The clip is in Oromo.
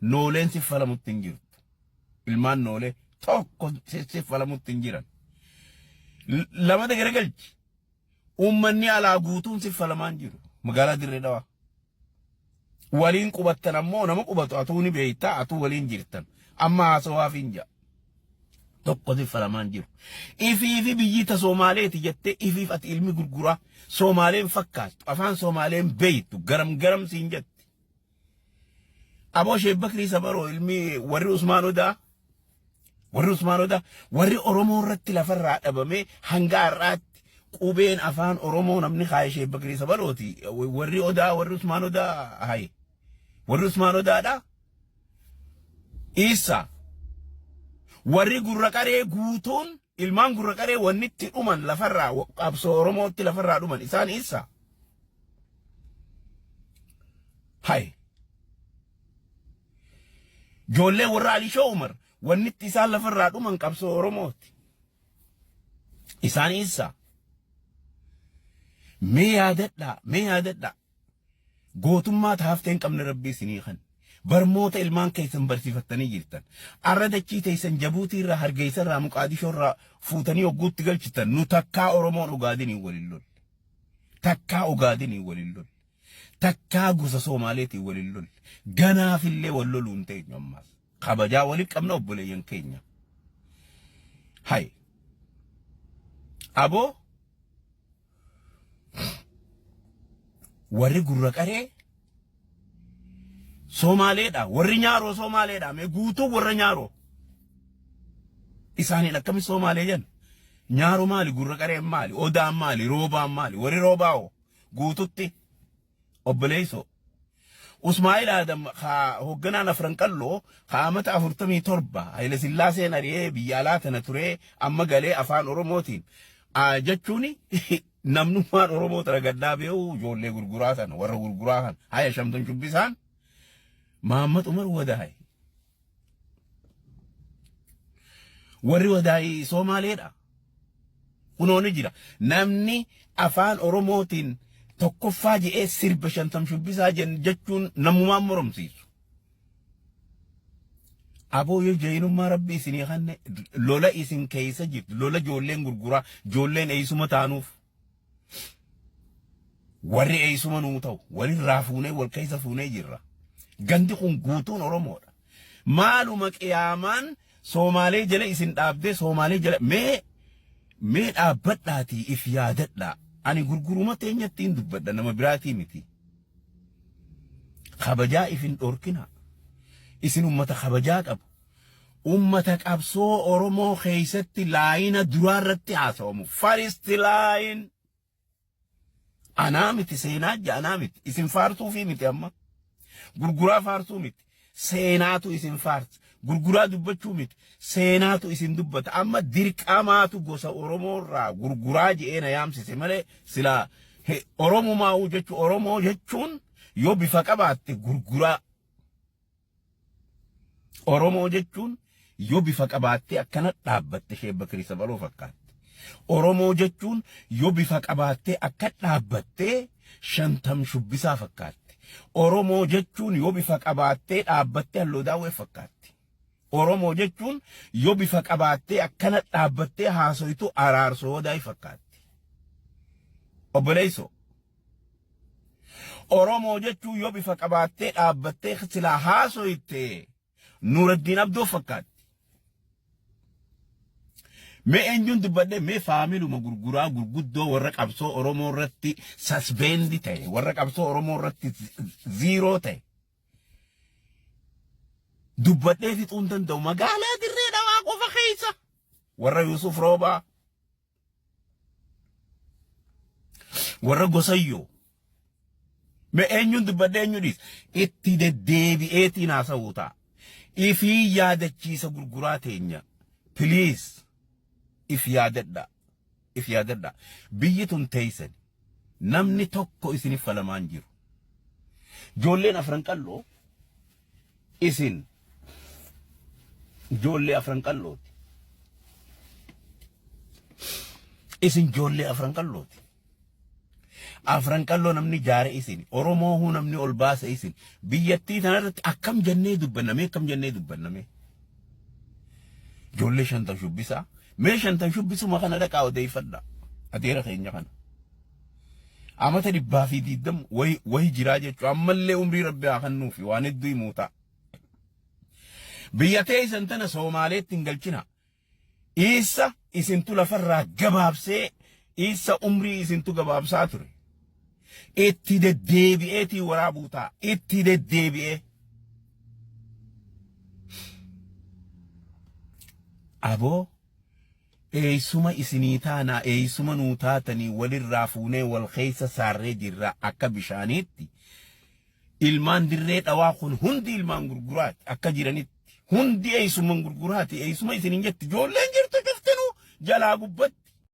nooleen si falamutti hin jirtu. Ilmaan noolee tokko si falamutti hin jiran. Lamata garagalchi. Uummanni alaa guutuun si falamaan jiru. Magaalaa Dirree Dhawaa. Waliin qubattan ammoo nama qubatu atuu ni beeytaa atuu waliin jirtan. Amma haasawaaf hin jaa. Tokko si falamaan jiru. Ifi biyyita Soomaaleeti jettee ifiif ati ilmi gurguraa Soomaaleen fakkaattu afaan Soomaaleen beeytu garam siin jetti. Aboo Sheek Bakrii Sabaroo ilmi warri Usmaan Odaa warri Oromoo irratti lafarraa dhabamee hanga har'aatti qubeen afaan Oromoo namni kaayee Sheek Bakrii Sabarooti. Warri Odaa warri Usmaan Odaa haye. Warri Usmaan Odaadha. Isa warri gurra qaree guutuun ilmaan gurra qaree wannitti dhuman lafarraa qabsoo Oromootti lafarraa dhuman isaan isa. Haye. Joollee warra Alishoo Umar wannitti isaan lafarraa dhuman qabsoo Oromooti. Isaan isa. Mee yaadadhaa. Gootummaa taafteen qabne Rabbii isinii kan. Barmoota ilmaan keessan barsiifattanii jirtan. Arra dachii teessan Jabuutii irraa Hargeysa irraa Muqaadishoo irraa fuutanii hogguutti galchitan nu takkaa Oromoon Ogaadinii waliin lolle. Takkaa Ogaadinii waliin lolle. Takkaa gosa Soomaaleetii waliin lolle. Ganaafillee wal loluun teenyu ammaas. Kabajaa waliin qabna obboleeyyan keenya. Hay. Aboo warri gurra qaree Soomaaleedha warri Nyaaroo Soomaaleedha mee guutuu warra Nyaaroo isaaniin akkami Soomaalee jan Nyaaroo maali gurra qaree maali Odaan maali Roobaan maali warri Roobaa'oo guututti obboleeysoo Usmaa'il Adam hoogganaan afran qalloo amata 47 Haile Sillaaseen ari'ee biyya alaa tana turee amma galee afaan Oromootiin jechuuni namnummaan Oromoo tara gaddaa beeku ijoollee gurguraa sana warra gurguraa kan haya shamtan shubbisaan Muhammad Umar Wadaay warri Wadaay Soomaaleedha kunooni jira namni afaan Oromootiin tokkoffaa je'ee sirba shantam shubbisaa jechuun namummaan moromsiisu. Aboo yoo jeenummaa Rabbi isinii kanne lola isin keessa jirtu lola ijoolleen gurguraa ijoolleen eeysuma taanuuf. Warri eeysuma nuu ta'u warri raafuunee wal keessa fuunee jirra. Gandi kun guutuun Oromoodha. Maaluma qiyaamaan Soomaalee jala isin dhaabdee Soomaalee jala mee dhaabbadhaatii if yaadadhaa. Ani gurguruma teenyatti hin dubbadha nama biraatii miti. Kabajaa ifin dhorkina. Isin ummata kabajaa qabu. Ummata qabsoo Oromoo keessatti laayina duraarratti haasawamu. First line. Anaa miti seenaa anaa miti. Isin faarsuu fi miti amma. Gurguraa faarsuu miti. Seenaatu isin faarsa. Gurguraa dubbachuu miti. Seenaatu isin dubbata. Amma dirqamaatu gosa Oromoo irraa gurguraa je'ee na yaamsise malee sila Oromoo jechuun yoo bifa qabaatte gurguraa. Oromoo jechuun yoo bifa qabaatte akkana dhaabbatte Sheek Bakrii Sabaroo fakkaatti. Oromoo jechuun yoo bifa qabaatte akka dhaabbatte shantam shubbisaa fakkaatti. Oromoo jechuun yoo bifa qabaatte dhaabbatte Halloo Daawwee fakkaatti. Oromoo jechuun yoo bifa qabaatte akkana dhaabbatte haasoytu Araarsoo Wadaay fakkaatti. Obboleeysoo. Oromoo jechuun yoo bifa qabaatte dhaabbatte silaa haasoyte Nuuraddiin Abdoo fakkaatti. Mee eenyuun dubbadde mee faamiluma gurguraa gurguddoo warra qabsoo Oromoo irratti suspend ta'e warra qabsoo Oromoo irratti zero ta'e. Dubbadhee fixuu hin danda'u magaalaa Dirree Dhawaa qofa keessa warra Yusuf Roobaa warra Gosayyoo. Mee eenyuun dubbadde eenyuudhis itti deddeebi'eetiin haasa'uu ta'a. Ifii yaadachiisa gurguraa teenya. Please. If yaadadha. Biyyi tun teeysan. Namni tokko isinif falamaan jiru. Ijoolleen afran qalloo. Isin. Ijoollee afran qallooti. Isin ijoollee afran qallooti. afran qalloo namni jaare isin oromoo hu namni ol baasa isin biyyattii tanarratti akkam jennee dubbanname jolle shantan shubbisa mee shantan shubbisuma kana dhaqaa odeeffadha adeera keenya kana amata dhibbaa fi diddam way jiraa jechuu ammallee umrii rabbi haa kennuufi waan hedduu himuuta biyyatee isan tana Soomaaleetti hin galchina isa isintu lafarraa gabaabsee isa umrii isintu gabaabsaa ture itti deddeebi'eetii waraabuutaa itti deddeebi'ee aboo eeysuma isinii taanaa eeysuma nuu taatanii walirraa fuunee wal keessa saarree jirraa akka bishaaniitti ilmaan dirree dhawaa kun hundi ilmaan gurguraati akka jiranitti hundi eeysuma gurguraati eeysuma isiniin jetti ijoolleen jirtu cuftinuu jalaa gubbatti